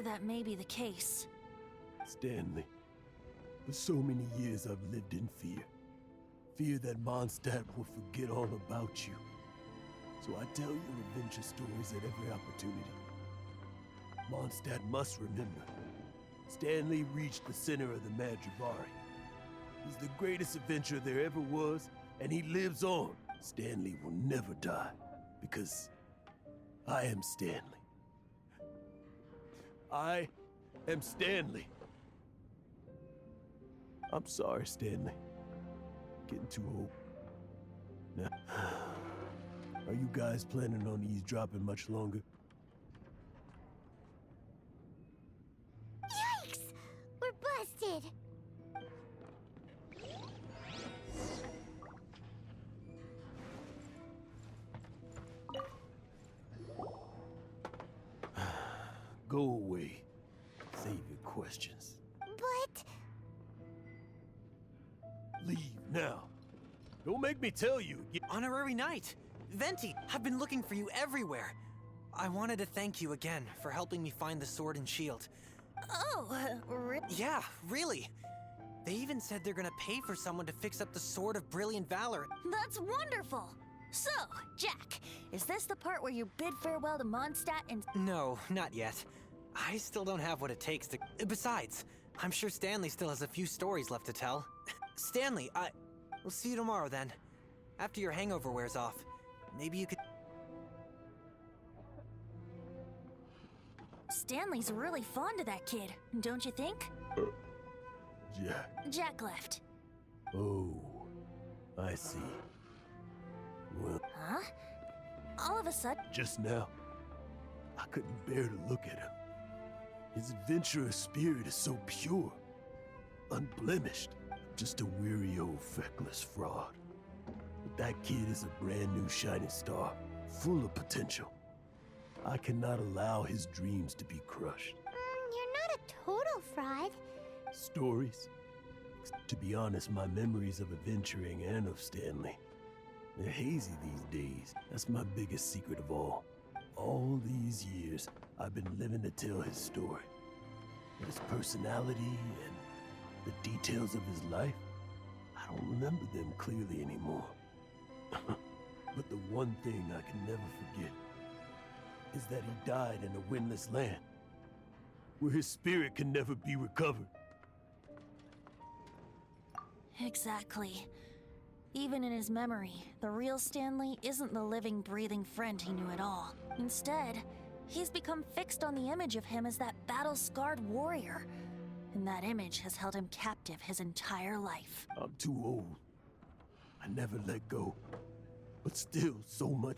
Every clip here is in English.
fear that may be the case. Stanley, for so many years I've lived in fear. Fear that Mondstadt will forget all about you. So I tell you adventure stories at every opportunity. Mondstadt must remember. Stanley reached the center of the Madrivari. He's the greatest adventurer there ever was, and he lives on. Stanley will never die, because I am Stanley. I am Stanley. I'm sorry, Stanley. Getting too old. Now, are you guys planning on eavesdropping much longer? Yikes! We're busted! Go away. Save your questions. But... Leave now. Don't make me tell you. Honorary Knight! Venti, I've been looking for you everywhere. I wanted to thank you again for helping me find the sword and shield. Oh, really? Yeah, really. They even said they're gonna pay for someone to fix up the Sword of Brilliant Valor. That's wonderful! So, Jack, is this the part where you bid farewell to Mondstadt and... No, not yet. I still don't have what it takes to... Besides, I'm sure Stanley still has a few stories left to tell. Stanley, we'll see you tomorrow then. After your hangover wears off. Maybe you could... Stanley's really fond of that kid, don't you think? Jack. Jack left. Oh, I see. Well, Huh? All of a sudden... just now, I couldn't bear to look at him. His adventurous spirit is so pure, unblemished. Just a weary old feckless fraud. But that kid is a brand new shining star, full of potential. I cannot allow his dreams to be crushed. You're not a total fraud. Stories? To be honest, my memories of adventuring and of Stanley, they're hazy these days. That's my biggest secret of all. All these years, I've been living to tell his story. But his personality and the details of his life, I don't remember them clearly anymore. But the one thing I can never forget is that he died in a windless land, where his spirit can never be recovered. Exactly. Even in his memory, the real Stanley isn't the living, breathing friend he knew at all. Instead, he's become fixed on the image of him as that battle-scarred warrior. And that image has held him captive his entire life. I'm too old. I never let go. But still, so much.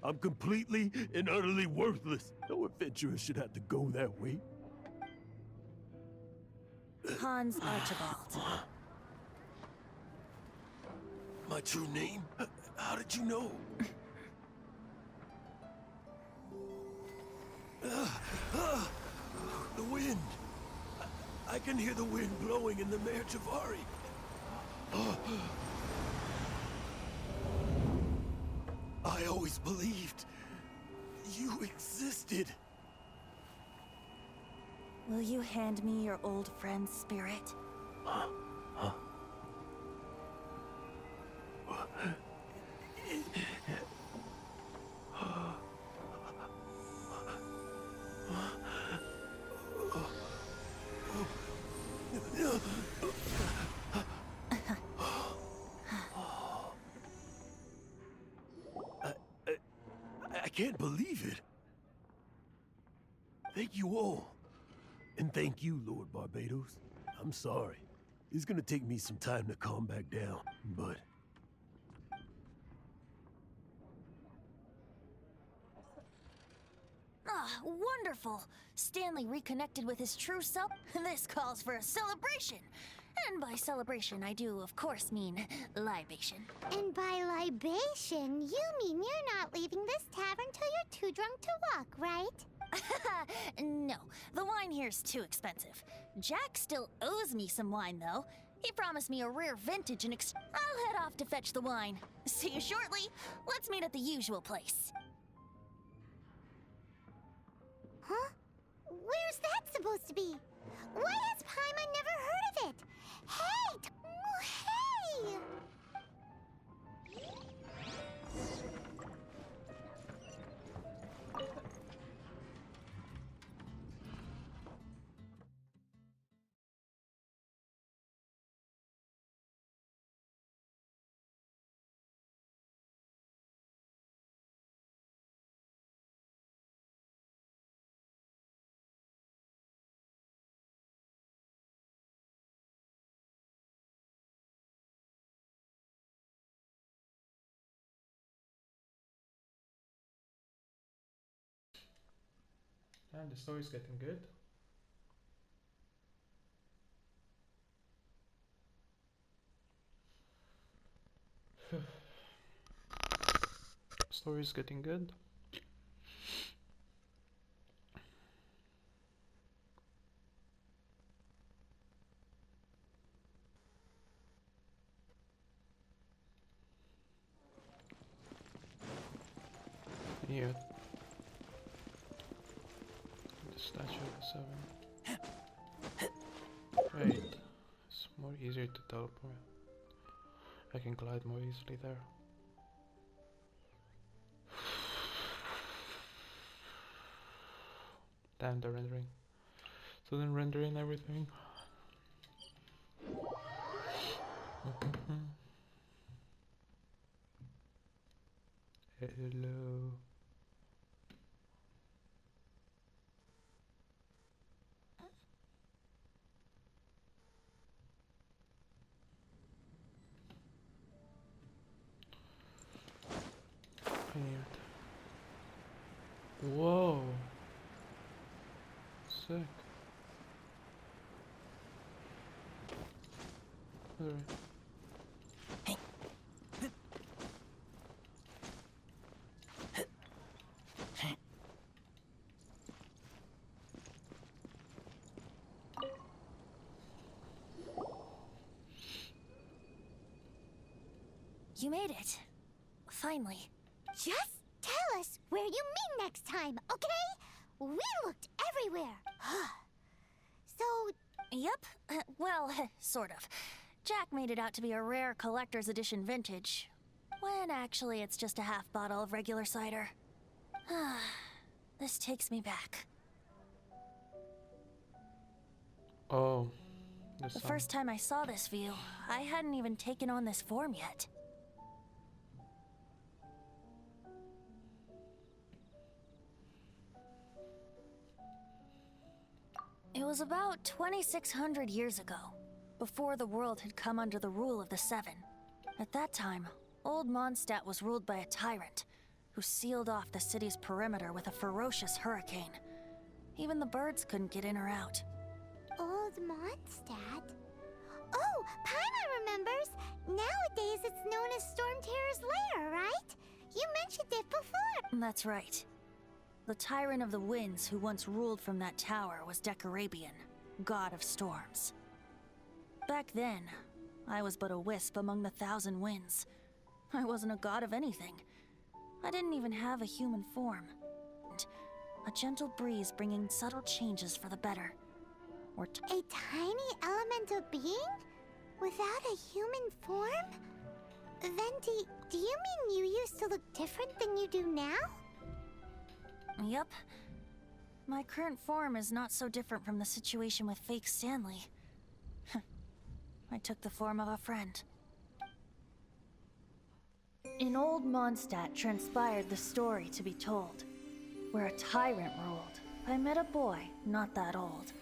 I'm completely and utterly worthless. No adventurer should have to go that way. Hans Archibald. My true name? How did you know? The wind. I can hear the wind blowing in the Madrivari. I always believed you existed. Will you hand me your old friend's spirit? I can't believe it. Thank you all. And thank you, Lord Barbados. I'm sorry. It's gonna take me some time to calm back down, but... Ah, wonderful! Stanley reconnected with his true self. This calls for a celebration. And by celebration, I do, of course, mean libation. And by libation, you mean you're not leaving this tavern till you're too drunk to walk, right? No, the wine here's too expensive. Jack still owes me some wine, though. He promised me a rare vintage and I'll head off to fetch the wine. See you shortly. Let's meet at the usual place. Huh? Where's supposed to be? Why has Paimon never heard of it? Hey! Hey! And the story's getting good. Story's getting good. Yeah. The statue of the seven. Wait. It's more easier to teleport. I can glide more easily there. Damn the rendering. So then rendering everything. Hello. Whoa. Sick. Alright. You made it. Finally. Just tell us where you meet next time, okay? We looked everywhere. So, Yep. Well, sort of. Jack made it out to be a rare collector's edition vintage, when actually it's just a half bottle of regular cider. This takes me back. Oh. The first time I saw this view, I hadn't even taken on this form yet. It was about 2,600 years ago, before the world had come under the rule of the Seven. At that time, Old Mondstadt was ruled by a tyrant, who sealed off the city's perimeter with a ferocious hurricane. Even the birds couldn't get in or out. Old Mondstadt? Oh, Paimon remembers! Nowadays it's known as Storm Terror's lair, right? You mentioned it before! That's right. The Tyrant of the Winds who once ruled from that tower was Decarabian, god of storms. Back then, I was but a wisp among the thousand winds. I wasn't a god of anything. I didn't even have a human form. A gentle breeze bringing subtle changes for the better. A tiny elemental being? Without a human form? Venti, do you mean you used to look different than you do now? Yep. My current form is not so different from the situation with fake Stanley. I took the form of a friend. In Old Mondstadt transpired the story to be told. Where a tyrant ruled, I met a boy not that old.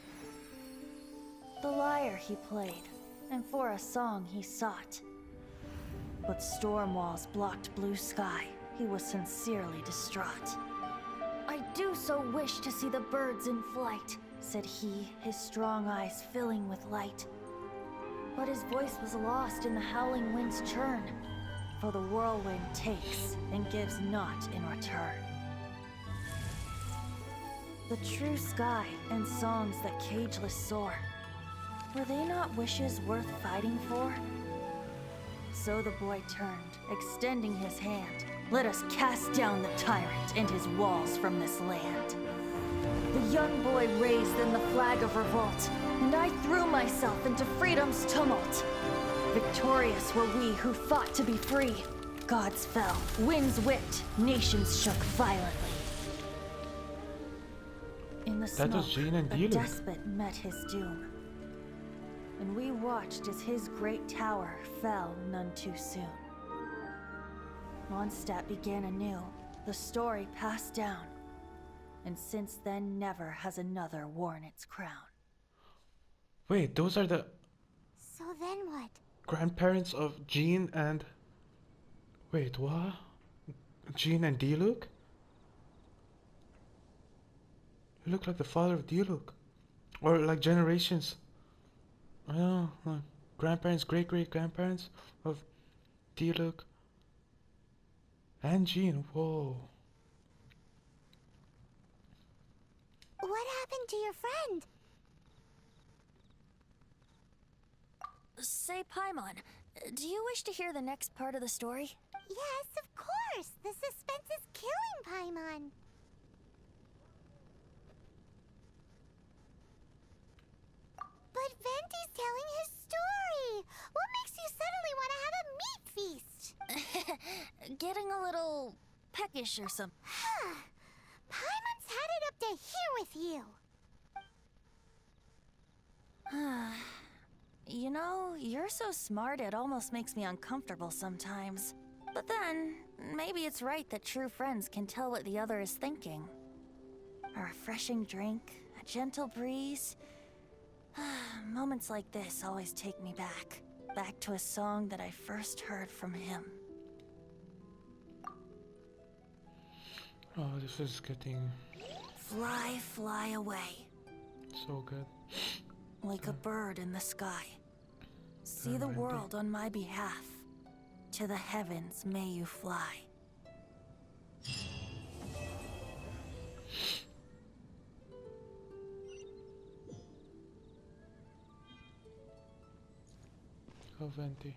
The lyre he played, and for a song he sought. But storm walls blocked blue sky, he was sincerely distraught. I do so wish to see the birds in flight, said he, his strong eyes filling with light. But his voice was lost in the howling wind's churn, for the whirlwind takes and gives not in return. The true sky and songs that cageless soar, were they not wishes worth fighting for? So the boy turned, extending his hand. Let us cast down the tyrant and his walls from this land. the young boy raised then the flag of revolt, and I threw myself into freedom's tumult. Victorious were we who fought to be free. Gods fell, winds whipped, nations shook violently. In the That smoke, was Jean and a Diluc. despot met his doom. And we watched as his great tower fell none too soon. Mondstadt began anew, the story passed down, and since then never has another worn its crown. Wait, those are the So then what? grandparents of Jean and... Wait, what? Jean and Diluc? You look like the father of Diluc. Or like generations. I don't know, like grandparents, great-great-grandparents of Diluc. And Jean, whoa. What happened to your friend? Say, Paimon, do you wish to hear the next part of the story? Yes, of course. The suspense is killing Paimon. But Venti's telling his story. What makes you suddenly want to have a meat feast? Getting a little peckish or something. Paimon's had it up to here with you. You know, you're so smart it almost makes me uncomfortable sometimes. But then, maybe it's right that true friends can tell what the other is thinking. A refreshing drink, a gentle breeze. Moments like this always take me back to a song that I first heard from him. Oh, this is getting Fly, fly away, so good. like a bird in the sky. See the world on my behalf. To the heavens may you fly. Oh, Venti.